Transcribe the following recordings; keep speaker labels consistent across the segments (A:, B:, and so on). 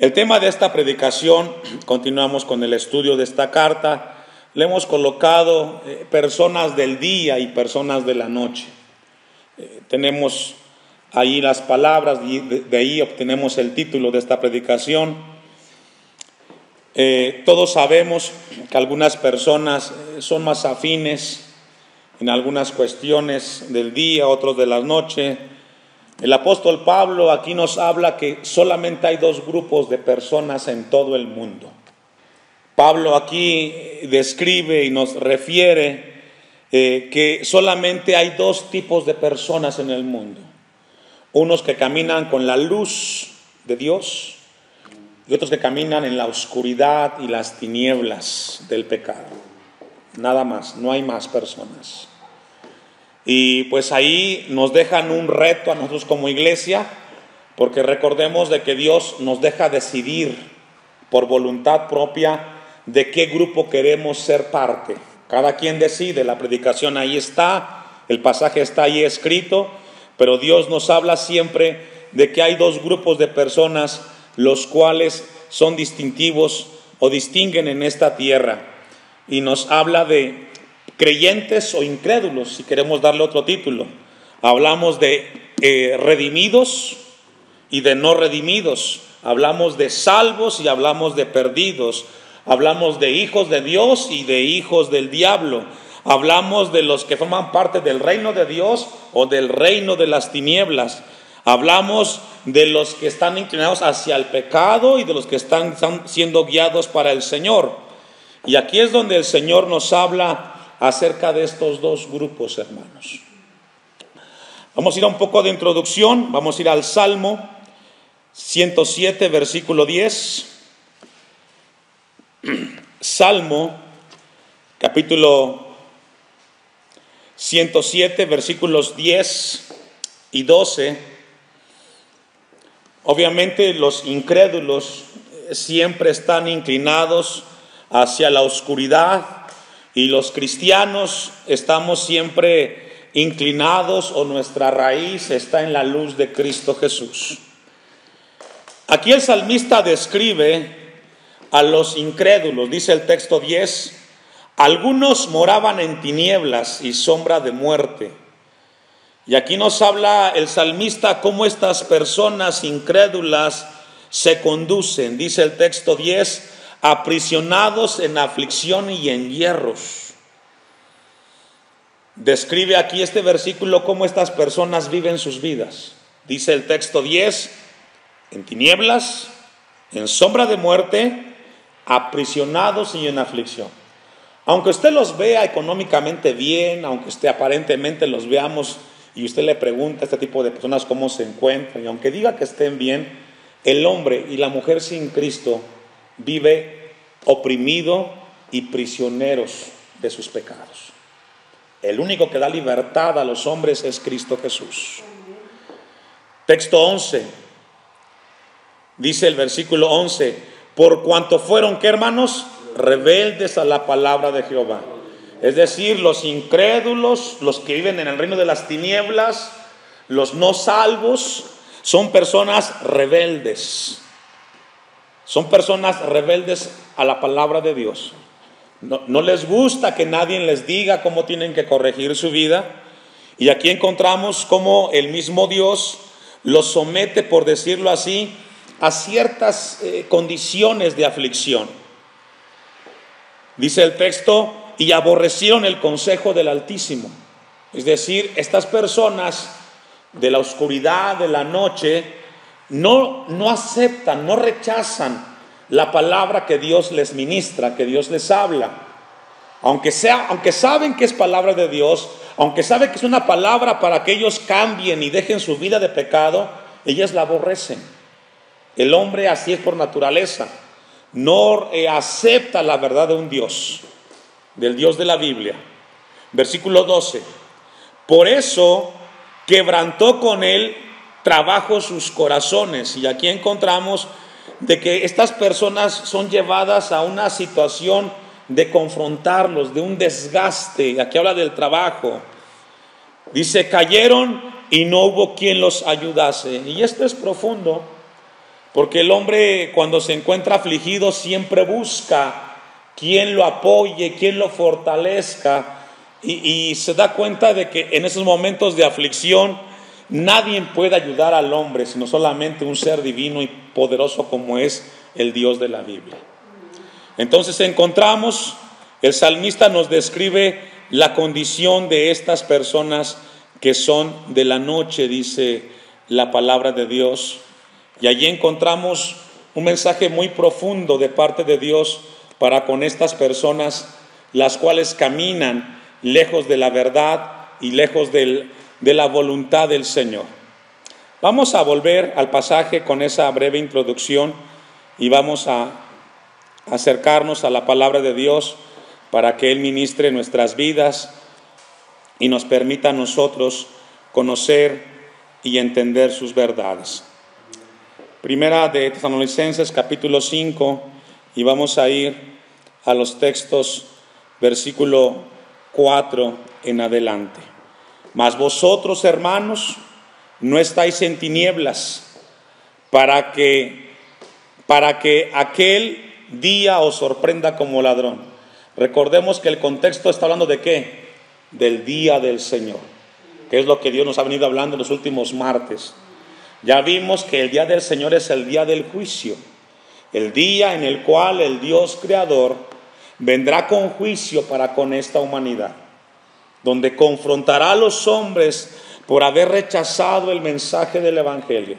A: El tema de esta predicación, continuamos con el estudio de esta carta, le hemos colocado personas del día y personas de la noche. Tenemos ahí las palabras y de ahí obtenemos el título de esta predicación. Todos sabemos que algunas personas son más afines en algunas cuestiones del día, otros de la noche. El apóstol Pablo aquí nos habla que solamente hay dos grupos de personas en todo el mundo. Pablo aquí describe y nos refiere que solamente hay dos tipos de personas en el mundo. Unos que caminan con la luz de Dios y otros que caminan en la oscuridad y las tinieblas del pecado. Nada más, no hay más personas. Y pues ahí nos dejan un reto a nosotros como iglesia, porque recordemos de que Dios nos deja decidir por voluntad propia de qué grupo queremos ser parte. Cada quien decide, la predicación ahí está, el pasaje está ahí escrito, pero Dios nos habla siempre de que hay dos grupos de personas los cuales son distintivos o distinguen en esta tierra, y nos habla de creyentes o incrédulos, si queremos darle otro título. Hablamos de redimidos y de no redimidos, hablamos de salvos y hablamos de perdidos, hablamos de hijos de Dios y de hijos del diablo, hablamos de los que forman parte del reino de Dios o del reino de las tinieblas, hablamos de los que están inclinados hacia el pecado y de los que están siendo guiados para el Señor. Y aquí es donde el Señor nos habla acerca de estos dos grupos, hermanos. Vamos a ir a un poco de introducción, vamos a ir al Salmo 107, versículo 10. Salmo, capítulo 107, versículos 10 y 12. Obviamente los incrédulos siempre están inclinados hacia la oscuridad, y los cristianos estamos siempre inclinados, o nuestra raíz está en la luz de Cristo Jesús. Aquí el salmista describe a los incrédulos, dice el texto 10, algunos moraban en tinieblas y sombra de muerte. Y aquí nos habla el salmista cómo estas personas incrédulas se conducen, dice el texto 10, aprisionados en aflicción y en hierros. Describe aquí este versículo cómo estas personas viven sus vidas. Dice el texto 10, en tinieblas, en sombra de muerte, aprisionados y en aflicción. Aunque usted los vea económicamente bien, aunque usted aparentemente los veamos y usted le pregunta a este tipo de personas cómo se encuentran, y aunque diga que estén bien, el hombre y la mujer sin Cristo vive oprimido y prisioneros de sus pecados. El único que da libertad a los hombres es Cristo Jesús. Texto 11, dice el versículo 11, por cuanto fueron, ¿qué, hermanos? Rebeldes a la palabra de Jehová. Es decir, los incrédulos, los que viven en el reino de las tinieblas, los no salvos, son personas rebeldes. Son personas rebeldes a la palabra de Dios. No les gusta que nadie les diga cómo tienen que corregir su vida. Y aquí encontramos cómo el mismo Dios los somete, por decirlo así, a ciertas condiciones de aflicción. Dice el texto, y aborrecieron el consejo del Altísimo. Es decir, estas personas de la oscuridad, de la noche, no aceptan, no rechazan la palabra que Dios les ministra, que Dios les habla. Aunque saben que es palabra de Dios, aunque saben que es una palabra para que ellos cambien y dejen su vida de pecado, ellas la aborrecen. El hombre así es por naturaleza. No acepta la verdad de un Dios, del Dios de la Biblia. Versículo 12. Por eso quebrantó con él trabajo sus corazones. Y aquí encontramos de que estas personas son llevadas a una situación de confrontarlos, de un desgaste. Aquí habla del trabajo. Dice, cayeron y no hubo quien los ayudase. Y esto es profundo, Porque el hombre cuando se encuentra afligido siempre busca quien lo apoye, quien lo fortalezca, y se da cuenta de que en esos momentos de aflicción nadie puede ayudar al hombre, sino solamente un ser divino y poderoso como es el Dios de la Biblia. Entonces encontramos, el salmista nos describe la condición de estas personas que son de la noche, dice la palabra de Dios. Y allí encontramos un mensaje muy profundo de parte de Dios para con estas personas, las cuales caminan lejos de la verdad y lejos de la voluntad del Señor. Vamos a volver al pasaje con esa breve introducción y vamos a acercarnos a la palabra de Dios para que Él ministre nuestras vidas y nos permita a nosotros conocer y entender sus verdades. Primera de Tesalonicenses capítulo 5, y vamos a ir a los textos versículo 4 en adelante. Mas vosotros, hermanos, no estáis en tinieblas, para que aquel día os sorprenda como ladrón. Recordemos que el contexto está hablando de ¿qué? Del día del Señor, que es lo que Dios nos ha venido hablando en los últimos martes. Ya vimos que el día del Señor es el día del juicio, el día en el cual el Dios creador vendrá con juicio para con esta humanidad, donde confrontará a los hombres por haber rechazado el mensaje del Evangelio,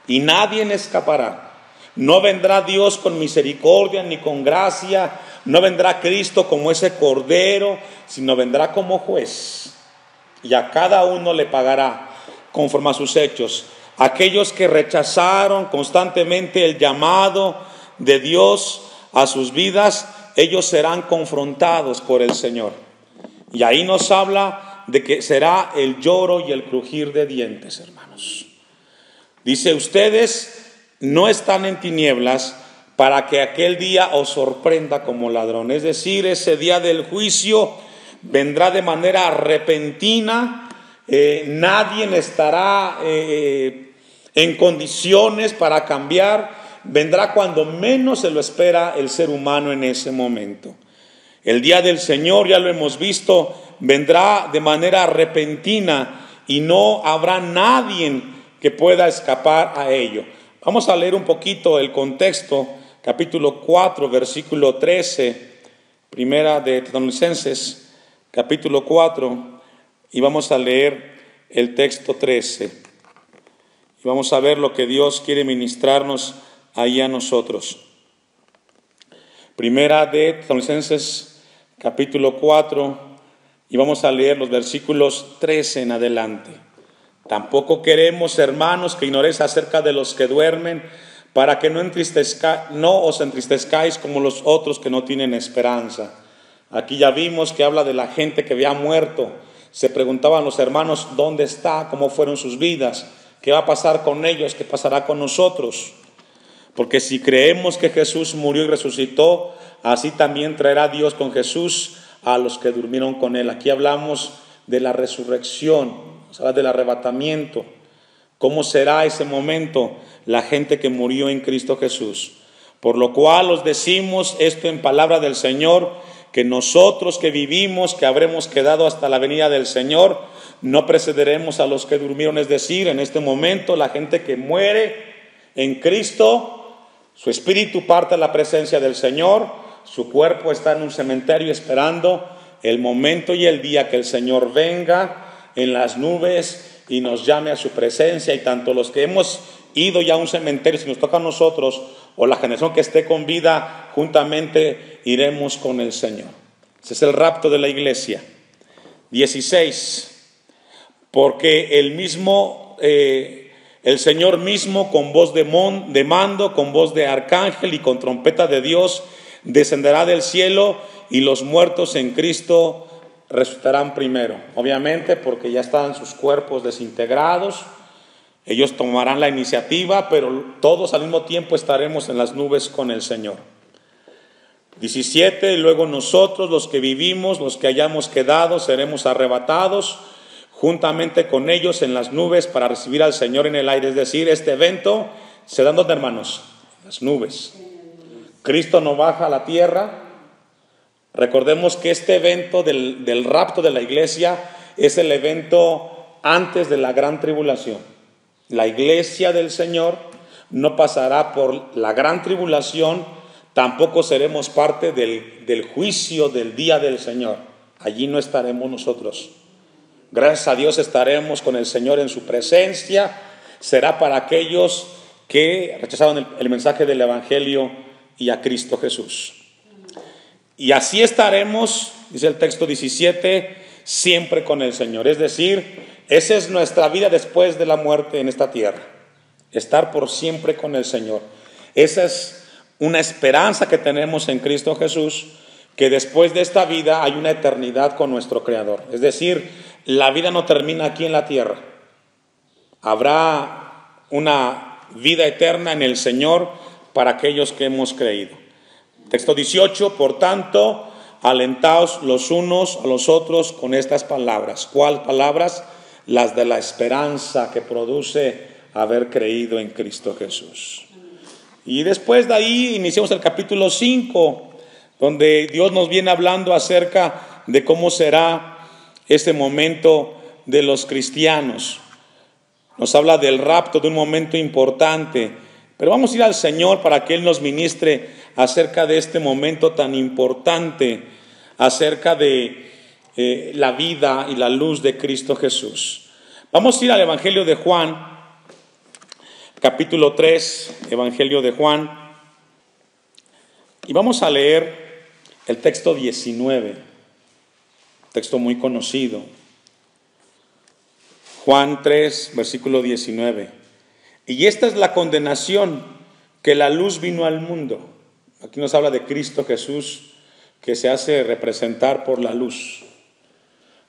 A: y nadie escapará. No vendrá Dios con misericordia ni con gracia, no vendrá Cristo como ese cordero, sino vendrá como juez, y a cada uno le pagará conforme a sus hechos. Aquellos que rechazaron constantemente el llamado de Dios a sus vidas, ellos serán confrontados por el Señor. Y ahí nos habla de que será el lloro y el crujir de dientes, hermanos. Dice, ustedes no están en tinieblas para que aquel día os sorprenda como ladrón. Es decir, ese día del juicio vendrá de manera repentina. Nadie estará en condiciones para cambiar. Vendrá cuando menos se lo espera el ser humano en ese momento. El día del Señor, ya lo hemos visto, vendrá de manera repentina y no habrá nadie que pueda escapar a ello. Vamos a leer un poquito el contexto, capítulo 4, versículo 13, primera de Tesalonicenses, capítulo 4, y vamos a leer el texto 13. Y vamos a ver lo que Dios quiere ministrarnos ahí a nosotros. Primera de Tesalonicenses, capítulo 4, y vamos a leer los versículos 13 en adelante. Tampoco queremos, hermanos, que ignoréis acerca de los que duermen, para que no os entristezcáis como los otros que no tienen esperanza. Aquí ya vimos que habla de la gente que había muerto. Se preguntaban los hermanos, ¿dónde está? ¿Cómo fueron sus vidas? ¿Qué va a pasar con ellos? ¿Qué pasará con nosotros? Porque si creemos que Jesús murió y resucitó, así también traerá Dios con Jesús a los que durmieron con Él. Aquí hablamos de la resurrección, habla del arrebatamiento. ¿Cómo será ese momento? La gente que murió en Cristo Jesús. Por lo cual os decimos esto en palabra del Señor, que nosotros que vivimos, que habremos quedado hasta la venida del Señor, no precederemos a los que durmieron. Es decir, en este momento la gente que muere en Cristo, su espíritu parte a la presencia del Señor, su cuerpo está en un cementerio esperando el momento y el día que el Señor venga en las nubes y nos llame a su presencia. Y tanto los que hemos ido ya a un cementerio, si nos toca a nosotros, o la generación que esté con vida, juntamente iremos con el Señor. Ese es el rapto de la iglesia. 16. Porque el Señor mismo, con voz de mando, con voz de arcángel y con trompeta de Dios, descenderá del cielo, y los muertos en Cristo resucitarán primero. Obviamente porque ya están sus cuerpos desintegrados, ellos tomarán la iniciativa, pero todos al mismo tiempo estaremos en las nubes con el Señor. 17. Luego nosotros, los que vivimos, los que hayamos quedado, seremos arrebatados juntamente con ellos en las nubes para recibir al Señor en el aire. Es decir, este evento ¿Se dan dónde, hermanos? Las nubes. Cristo no baja a la tierra. Recordemos que este evento del rapto de la iglesia es el evento antes de la gran tribulación. La iglesia del Señor no pasará por la gran tribulación, tampoco seremos parte del juicio del día del Señor. Allí no estaremos nosotros. Gracias a Dios estaremos con el Señor en su presencia. Será para aquellos que rechazaron el mensaje del Evangelio y a Cristo Jesús. Y así estaremos, dice el texto 17, siempre con el Señor. Es decir, esa es nuestra vida después de la muerte en esta tierra. Estar por siempre con el Señor. Esa es una esperanza que tenemos en Cristo Jesús, que después de esta vida hay una eternidad con nuestro Creador. Es decir, la vida no termina aquí en la tierra. Habrá una vida eterna en el Señor para aquellos que hemos creído. Texto 18, por tanto, alentaos los unos a los otros con estas palabras. ¿Cuáles palabras? Las de la esperanza que produce haber creído en Cristo Jesús. Y después de ahí iniciamos el capítulo 5, donde Dios nos viene hablando acerca de cómo será este momento de los cristianos. Nos habla del rapto, de un momento importante. Pero vamos a ir al Señor para que Él nos ministre acerca de este momento tan importante, acerca de la vida y la luz de Cristo Jesús. Vamos a ir al Evangelio de Juan, capítulo 3, Evangelio de Juan, y vamos a leer el texto 19, texto muy conocido. Juan 3, versículo 19. Y esta es la condenación, que la luz vino al mundo. Aquí nos habla de Cristo Jesús, que se hace representar por la luz.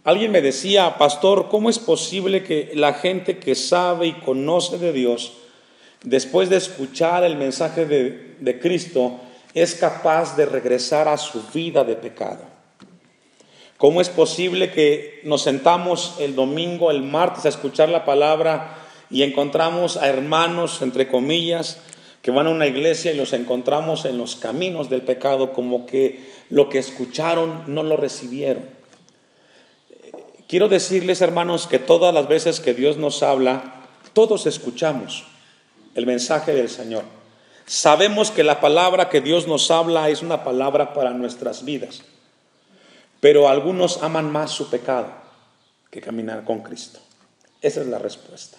A: Alguien me decía, pastor, ¿cómo es posible que la gente que sabe y conoce de Dios, después de escuchar el mensaje de Cristo, es capaz de regresar a su vida de pecado? ¿Cómo es posible que nos sentamos el domingo, el martes, a escuchar la palabra y encontramos a hermanos, entre comillas, que van a una iglesia y los encontramos en los caminos del pecado, como que lo que escucharon no lo recibieron? Quiero decirles, hermanos, que todas las veces que Dios nos habla, todos escuchamos el mensaje del Señor. Sabemos que la palabra que Dios nos habla es una palabra para nuestras vidas, pero algunos aman más su pecado que caminar con Cristo. Esa es la respuesta.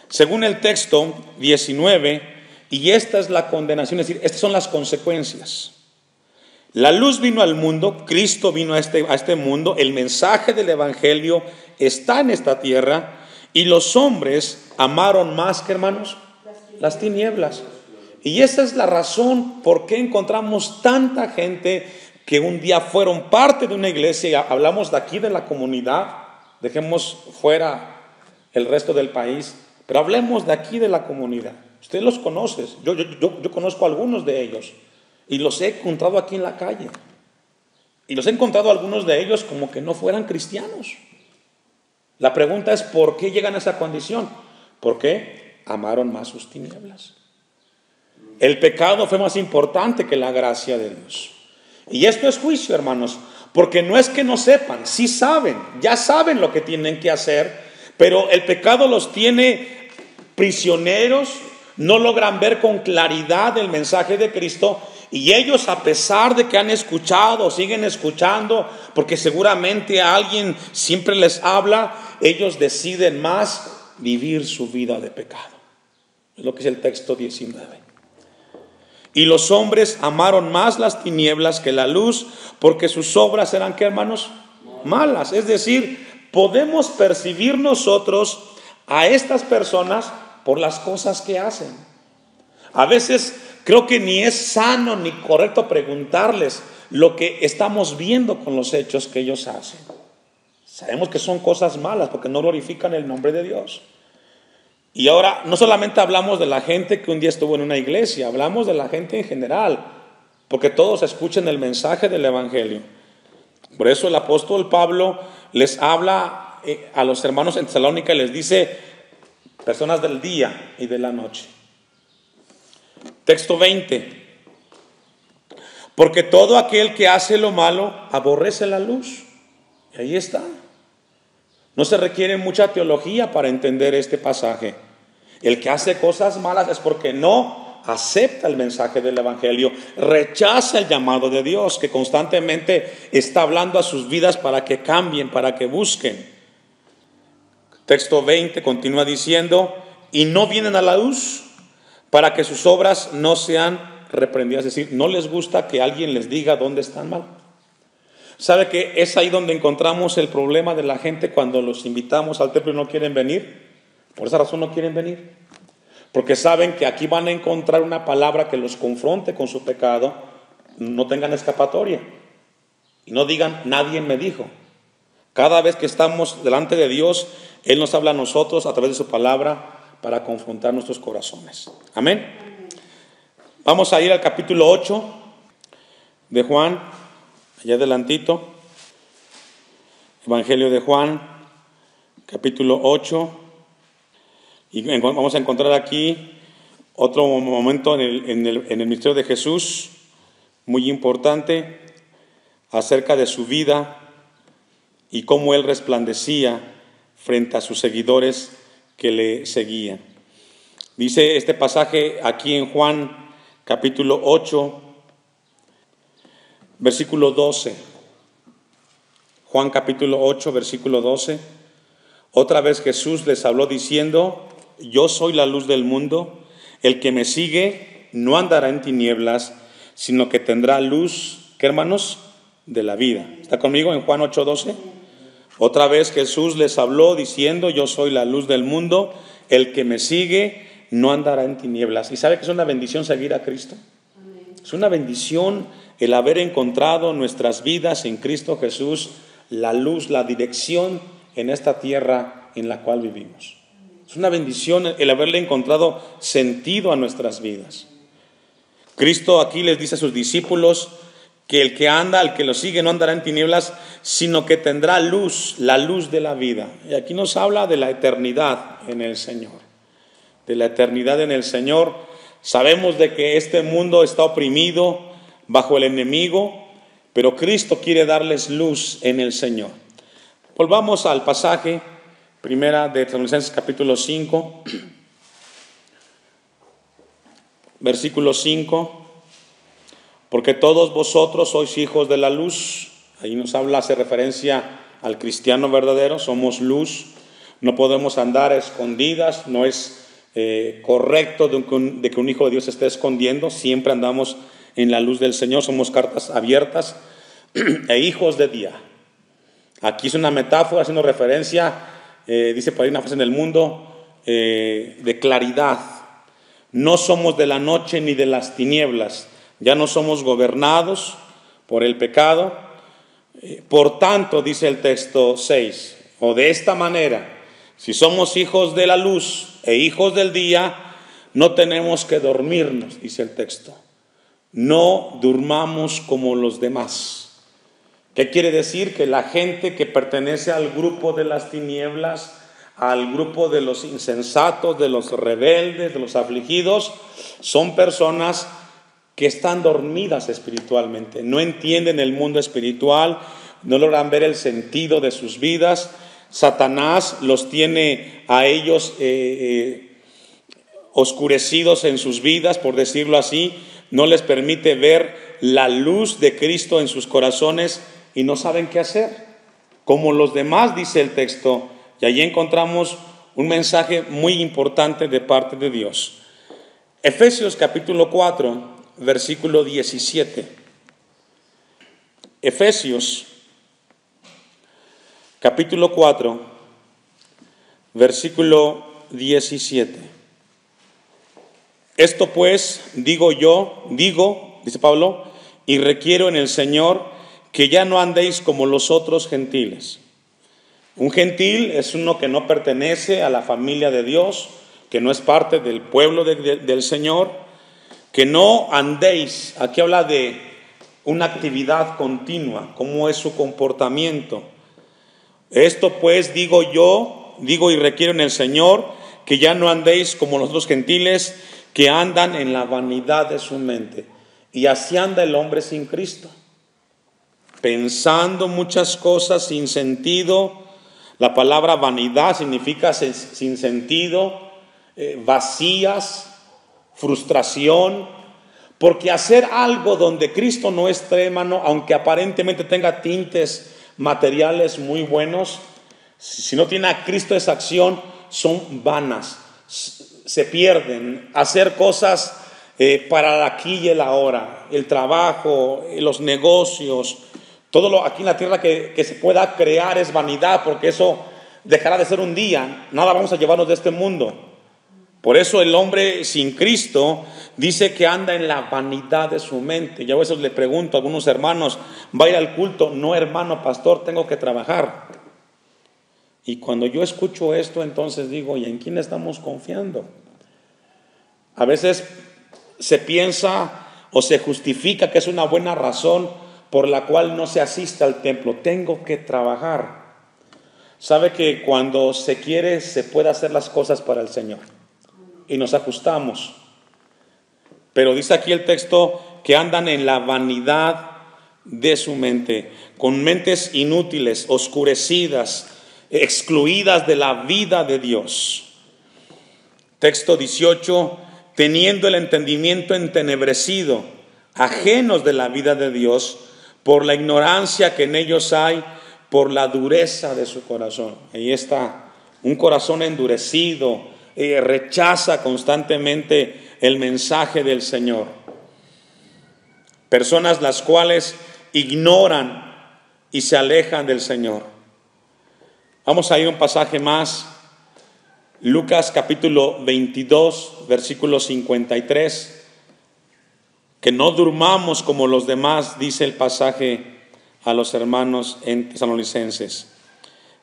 A: Según el texto 19, y esta es la condenación, es decir, estas son las consecuencias. La luz vino al mundo, Cristo vino a este mundo, el mensaje del Evangelio está en esta tierra, y los hombres amaron más que, hermanos, las tinieblas. Y esa es la razón por qué encontramos tanta gente que un día fueron parte de una iglesia, y hablamos de aquí de la comunidad, dejemos fuera el resto del país, pero hablemos de aquí de la comunidad. Usted los conoce, yo conozco a algunos de ellos y los he encontrado aquí en la calle. Y los he encontrado algunos de ellos como que no fueran cristianos. La pregunta es, ¿por qué llegan a esa condición? Porque amaron más sus tinieblas. El pecado fue más importante que la gracia de Dios. Y esto es juicio, hermanos, porque no es que no sepan, sí saben, ya saben lo que tienen que hacer, pero el pecado los tiene prisioneros, no logran ver con claridad el mensaje de Cristo, y ellos, a pesar de que han escuchado, siguen escuchando, porque seguramente alguien siempre les habla, ellos deciden más vivir su vida de pecado. Es lo que es el texto 19. Y los hombres amaron más las tinieblas que la luz, porque sus obras eran, ¿qué, hermanos? Malas. Es decir, podemos percibir nosotros a estas personas por las cosas que hacen. A veces creo que ni es sano ni correcto preguntarles lo que estamos viendo con los hechos que ellos hacen. Sabemos que son cosas malas porque no glorifican el nombre de Dios. Y ahora no solamente hablamos de la gente que un día estuvo en una iglesia, hablamos de la gente en general, porque todos escuchan el mensaje del Evangelio. Por eso el apóstol Pablo les habla a los hermanos en Tesalónica y les dice, personas del día y de la noche. Texto 20. Porque todo aquel que hace lo malo aborrece la luz. Y ahí está. No se requiere mucha teología para entender este pasaje. El que hace cosas malas es porque no acepta el mensaje del Evangelio, rechaza el llamado de Dios, que constantemente está hablando a sus vidas para que cambien, para que busquen. Texto 20 continúa diciendo, y no vienen a la luz para que sus obras no sean reprendidas. Es decir, no les gusta que alguien les diga dónde están mal. ¿Sabe que es ahí donde encontramos el problema de la gente cuando los invitamos al templo y no quieren venir? Por esa razón no quieren venir. Porque saben que aquí van a encontrar una palabra que los confronte con su pecado, no tengan escapatoria. Y no digan, nadie me dijo. Cada vez que estamos delante de Dios, Él nos habla a nosotros a través de su palabra para confrontar nuestros corazones. Amén. Vamos a ir al capítulo 8 de Juan, allá adelantito. Evangelio de Juan, capítulo 8. Y vamos a encontrar aquí otro momento en el ministerio de Jesús, muy importante, acerca de su vida y cómo Él resplandecía frente a sus seguidores que le seguían. Dice este pasaje aquí en Juan, capítulo 8, versículo 12. Juan capítulo 8, versículo 12. Otra vez Jesús les habló diciendo, yo soy la luz del mundo, el que me sigue no andará en tinieblas, sino que tendrá luz, ¿qué hermanos? De la vida. ¿Está conmigo en Juan 8:12? Otra vez Jesús les habló diciendo, yo soy la luz del mundo, el que me sigue no andará en tinieblas. ¿Y sabe que es una bendición seguir a Cristo? Es una bendición el haber encontrado nuestras vidas en Cristo Jesús, la luz, la dirección en esta tierra en la cual vivimos. Es una bendición el haberle encontrado sentido a nuestras vidas. Cristo aquí les dice a sus discípulos que el que anda, el que lo sigue, no andará en tinieblas, sino que tendrá luz, la luz de la vida. Y aquí nos habla de la eternidad en el Señor. De la eternidad en el Señor. Sabemos de que este mundo está oprimido bajo el enemigo, pero Cristo quiere darles luz en el Señor. Volvamos al pasaje, primera de Tesalonicenses capítulo 5, versículo 5. Porque todos vosotros sois hijos de la luz. Ahí nos habla, hace referencia al cristiano verdadero, somos luz. No podemos andar escondidas, no es correcto de que un hijo de Dios esté escondiendo. Siempre andamos en la luz del Señor, somos cartas abiertas e hijos de día. Aquí es una metáfora haciendo referencia, dice por ahí una frase en el mundo, de claridad. No somos de la noche ni de las tinieblas, ya no somos gobernados por el pecado. Por tanto, dice el texto 6, o de esta manera, si somos hijos de la luz e hijos del día, no tenemos que dormirnos, dice el texto. No durmamos como los demás. ¿Qué quiere decir? Que la gente que pertenece al grupo de las tinieblas, al grupo de los insensatos, de los rebeldes, de los afligidos, son personas que están dormidas espiritualmente, no entienden el mundo espiritual, no logran ver el sentido de sus vidas. Satanás los tiene a ellos oscurecidos en sus vidas, por decirlo así, no les permite ver la luz de Cristo en sus corazones y no saben qué hacer. Como los demás, dice el texto, y allí encontramos un mensaje muy importante de parte de Dios. Efesios capítulo 4, versículo 17. Efesios capítulo 4, versículo 17. Esto pues digo, dice Pablo, y requiero en el Señor que ya no andéis como los otros gentiles. Un gentil es uno que no pertenece a la familia de Dios, que no es parte del pueblo del Señor. Que no andéis, aquí habla de una actividad continua, cómo es su comportamiento. Esto pues digo y requiero en el Señor, que ya no andéis como los otros gentiles, que andan en la vanidad de su mente. Y así anda el hombre sin Cristo, pensando muchas cosas sin sentido. La palabra vanidad significa sin sentido, vacías, frustración, porque hacer algo donde Cristo no esté, hermano, aunque aparentemente tenga tintes materiales muy buenos, si no tiene a Cristo esa acción, son vanas, se pierden. Hacer cosas para el aquí y el ahora, el trabajo, los negocios, todo lo aquí en la tierra que se pueda crear es vanidad, porque eso dejará de ser un día. Nada vamos a llevarnos de este mundo. Por eso el hombre sin Cristo dice que anda en la vanidad de su mente. Yo a veces le pregunto a algunos hermanos, ¿va a ir al culto? No, hermano pastor, tengo que trabajar. Y cuando yo escucho esto, entonces digo, ¿y en quién estamos confiando? A veces se piensa o se justifica que es una buena razón por la cual no se asiste al templo. Tengo que trabajar. Sabe que cuando se quiere, se puede hacer las cosas para el Señor. Y nos ajustamos. Pero dice aquí el texto que andan en la vanidad de su mente, con mentes inútiles, oscurecidas, excluidas de la vida de Dios. Texto 18, teniendo el entendimiento entenebrecido, ajenos de la vida de Dios, por la ignorancia que en ellos hay, por la dureza de su corazón. Ahí está, un corazón endurecido, rechaza constantemente el mensaje del Señor. Personas las cuales ignoran y se alejan del Señor. Vamos a ir a un pasaje más. Lucas capítulo 22, versículo 53. Que no durmamos como los demás, dice el pasaje a los hermanos en Tesalonicenses.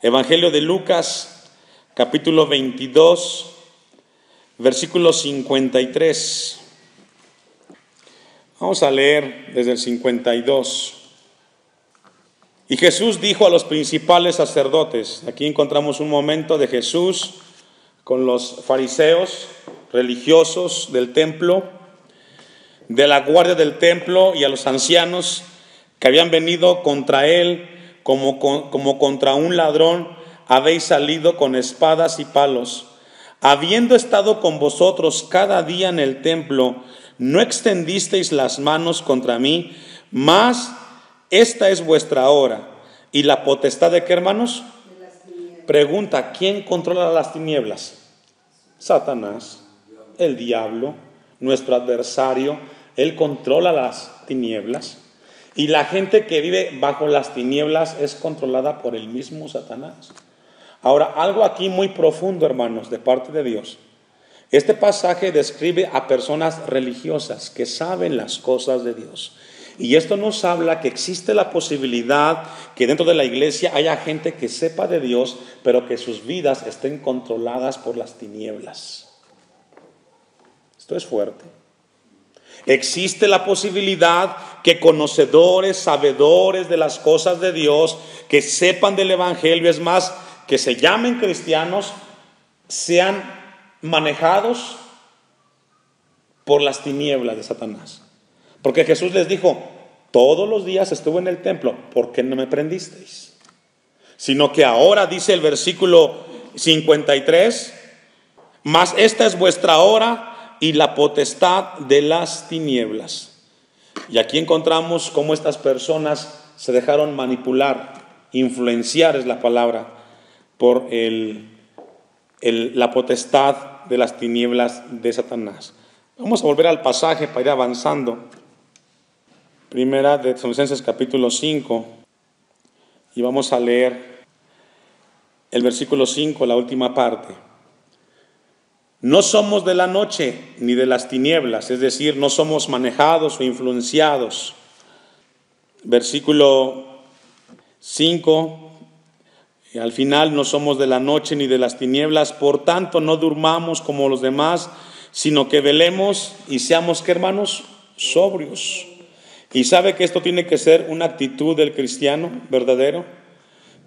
A: Evangelio de Lucas capítulo 22, versículo 53. Vamos a leer desde el 52. Y Jesús dijo a los principales sacerdotes, aquí encontramos un momento de Jesús con los fariseos religiosos del templo, de la guardia del templo y a los ancianos que habían venido contra él como contra un ladrón, habéis salido con espadas y palos. Habiendo estado con vosotros cada día en el templo, no extendisteis las manos contra mí, mas esta es vuestra hora. ¿Y la potestad de qué, hermanos? Pregunta, ¿quién controla las tinieblas? Satanás, el diablo, nuestro adversario. Él controla las tinieblas. Y la gente que vive bajo las tinieblas es controlada por el mismo Satanás. Ahora, algo aquí muy profundo, hermanos, de parte de Dios. Este pasaje describe a personas religiosas que saben las cosas de Dios. Y esto nos habla que existe la posibilidad que dentro de la iglesia haya gente que sepa de Dios, pero que sus vidas estén controladas por las tinieblas. Esto es fuerte. Existe la posibilidad que conocedores, sabedores de las cosas de Dios, que sepan del evangelio, es más, que se llamen cristianos, sean manejados por las tinieblas de Satanás. Porque Jesús les dijo, todos los días estuve en el templo, ¿por qué no me prendisteis? Sino que ahora dice el versículo 53, mas esta es vuestra hora y la potestad de las tinieblas. Y aquí encontramos cómo estas personas se dejaron manipular, influenciar es la palabra, por la potestad de las tinieblas de Satanás. Vamos a volver al pasaje para ir avanzando. Primera de Tesalonicenses capítulo 5, y vamos a leer el versículo 5, la última parte. No somos de la noche ni de las tinieblas, es decir, no somos manejados o influenciados. Versículo 5, y al final, no somos de la noche ni de las tinieblas, por tanto no durmamos como los demás, sino que velemos y seamos, ¿qué, hermanos? Sobrios. Y sabe que esto tiene que ser una actitud del cristiano verdadero.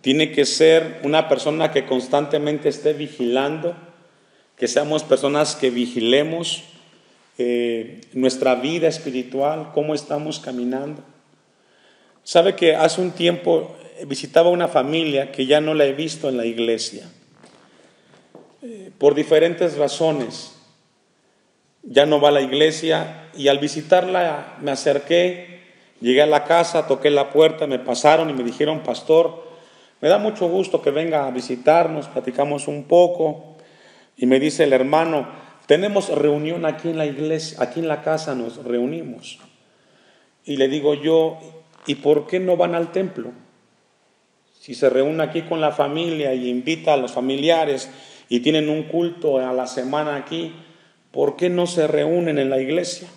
A: Tiene que ser una persona que constantemente esté vigilando, que seamos personas que vigilemos, nuestra vida espiritual, cómo estamos caminando. Sabe que hace un tiempo visitaba una familia que ya no la he visto en la iglesia, por diferentes razones. Ya no va a la iglesia, y al visitarla me acerqué, llegué a la casa, toqué la puerta, me pasaron y me dijeron: pastor, me da mucho gusto que venga a visitarnos, platicamos un poco. Y me dice el hermano: tenemos reunión aquí en la iglesia, aquí en la casa nos reunimos. Y le digo yo: ¿y por qué no van al templo? Si se reúne aquí con la familia y invita a los familiares y tienen un culto a la semana aquí, ¿por qué no se reúnen en la iglesia?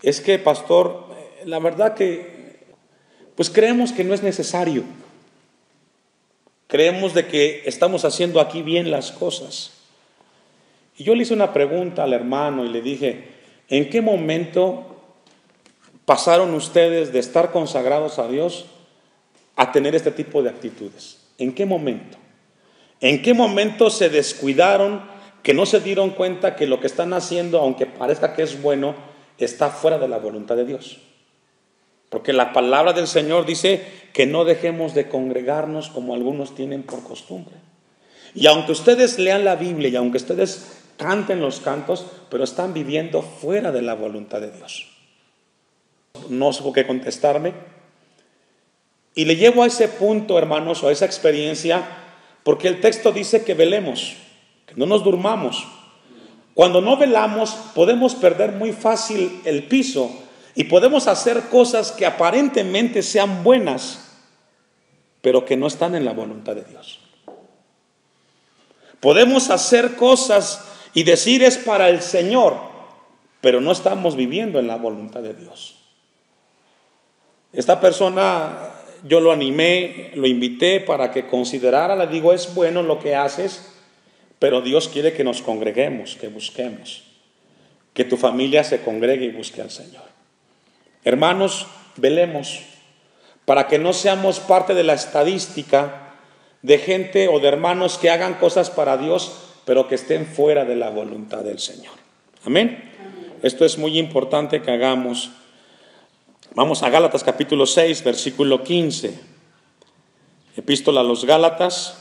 A: Es que, pastor, la verdad que pues creemos que no es necesario. Creemos de que estamos haciendo aquí bien las cosas. Y yo le hice una pregunta al hermano y le dije: ¿en qué momento pasaron ustedes de estar consagrados a Dios a tener este tipo de actitudes? ¿En qué momento? ¿En qué momento se descuidaron, que no se dieron cuenta que lo que están haciendo, aunque parezca que es bueno, está fuera de la voluntad de Dios? Porque la palabra del Señor dice que no dejemos de congregarnos como algunos tienen por costumbre. Y aunque ustedes lean la Biblia y aunque ustedes canten los cantos, pero están viviendo fuera de la voluntad de Dios. No supo qué contestarme. Y le llevo a ese punto, hermanos, o a esa experiencia, porque el texto dice que velemos, que no nos durmamos. Cuando no velamos, podemos perder muy fácil el piso y podemos hacer cosas que aparentemente sean buenas, pero que no están en la voluntad de Dios. Podemos hacer cosas y decir es para el Señor, pero no estamos viviendo en la voluntad de Dios. Esta persona, yo lo animé, lo invité para que considerara, le digo: es bueno lo que haces, pero Dios quiere que nos congreguemos, que busquemos, que tu familia se congregue y busque al Señor. Hermanos, velemos para que no seamos parte de la estadística de gente o de hermanos que hagan cosas para Dios, pero que estén fuera de la voluntad del Señor. Amén. Esto es muy importante que hagamos. Vamos a Gálatas capítulo 6, versículo 15. Epístola a los Gálatas,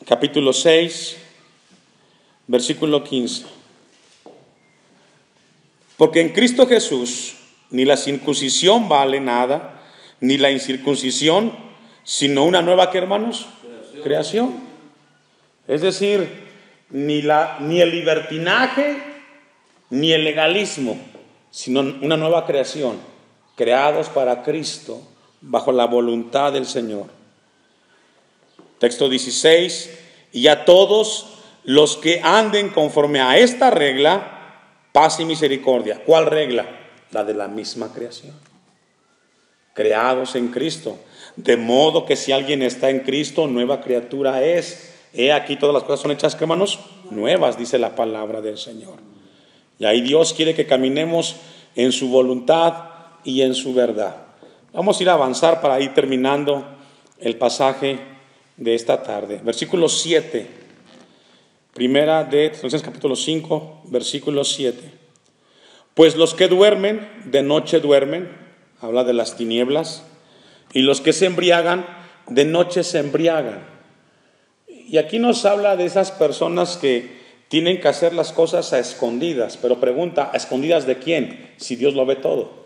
A: capítulo 6, versículo 15. Porque en Cristo Jesús ni la circuncisión vale nada, ni la incircuncisión, sino una nueva, ¿qué, hermanos? Creación. Es decir, ni el libertinaje, ni el legalismo, sino una nueva creación, creados para Cristo, bajo la voluntad del Señor. Texto 16: y a todos los que anden conforme a esta regla, paz y misericordia. ¿Cuál regla? La de la misma creación. Creados en Cristo. De modo que si alguien está en Cristo, nueva criatura es. He aquí todas las cosas son hechas, hermanos, nuevas, dice la palabra del Señor. Y ahí Dios quiere que caminemos en su voluntad y en su verdad. Vamos a ir a avanzar para ir terminando el pasaje de esta tarde. Versículo 7. Primera de Tesalonicenses capítulo 5, versículo 7. Pues los que duermen, de noche duermen, habla de las tinieblas, y los que se embriagan, de noche se embriagan. Y aquí nos habla de esas personas que tienen que hacer las cosas a escondidas, pero pregunta: ¿a escondidas de quién? Si Dios lo ve todo.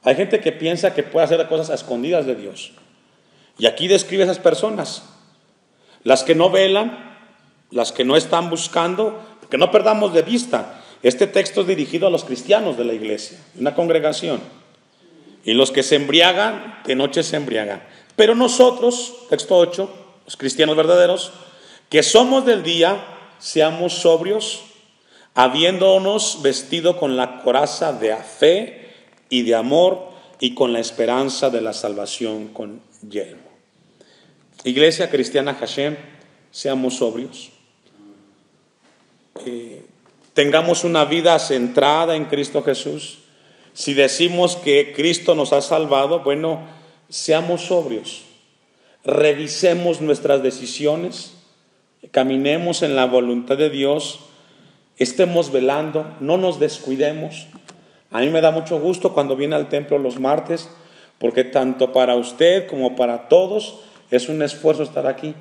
A: Hay gente que piensa que puede hacer las cosas a escondidas de Dios. Y aquí describe a esas personas, las que no velan, las que no están buscando, porque no perdamos de vista, este texto es dirigido a los cristianos de la iglesia, una congregación. Y los que se embriagan, de noche se embriagan. Pero nosotros, texto 8, los cristianos verdaderos, que somos del día, seamos sobrios, habiéndonos vestido con la coraza de fe y de amor, y con la esperanza de la salvación con yelmo. Iglesia cristiana Hashem, seamos sobrios. Tengamos una vida centrada en Cristo Jesús. Si decimos que Cristo nos ha salvado, bueno, seamos sobrios. Revisemos nuestras decisiones, caminemos en la voluntad de Dios, estemos velando, no nos descuidemos. A mí me da mucho gusto cuando viene al templo los martes, porque tanto para usted como para todos es un esfuerzo estar aquí,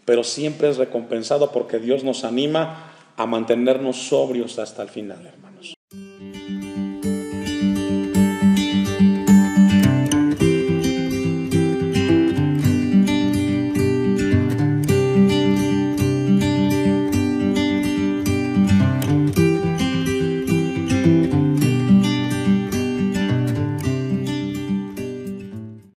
A: pero siempre es recompensado porque Dios nos anima a mantenernos sobrios hasta el final, hermano.